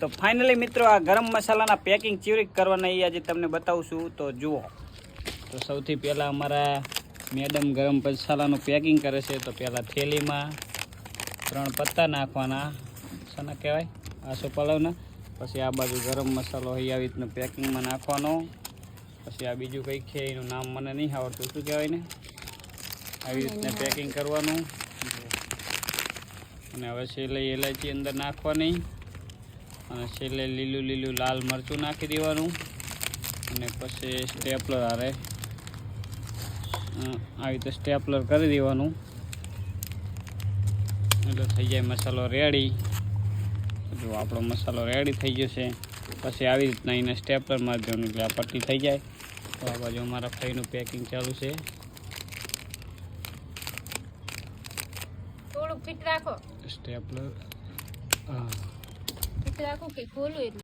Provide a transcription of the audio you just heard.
તો ફાઇનલી મિત્રો આ ગરમ મસાલાના પેકિંગ ચીવરી કરવાના એ આજે તમને બતાવું છું. તો જુઓ, તો સૌથી પહેલાં અમારા મેડમ ગરમ મસાલાનું પેકિંગ કરે છે. તો પહેલાં થેલીમાં 3 પત્તા નાખવાના, શાના કહેવાય, આસો પલાવના. પછી આ બાજુ ગરમ મસાલો અહીં આવી રીતનું પેકિંગમાં નાખવાનો. પછી આ બીજું કંઈક છે, એનું નામ મને નહીં આવડતું, શું કહેવાય ને, આવી રીતના પેકિંગ કરવાનું. અને હવે છેલ્લે ઇલાયચી અંદર નાખવાની, અને છેલ્લે લીલું લાલ મરચું નાખી દેવાનું. અને પછી સ્ટેપલર હારે આવી રીતે સ્ટેપલર કરી દેવાનું, એટલે થઈ જાય મસાલો રેડી. જો આપણો મસાલો રેડી થઈ જશે. પછી આવી રીતના એને સ્ટેપલર મારી દેવાનું, એટલે આ પટ્ટી થઈ જાય. તો આ બાજુ અમારા ફ્રાઈનું પેકિંગ ચાલુ છે. થોડું ફિટ રાખો સ્ટેપલર, ફિટ રાખો કે ખોલું એટલે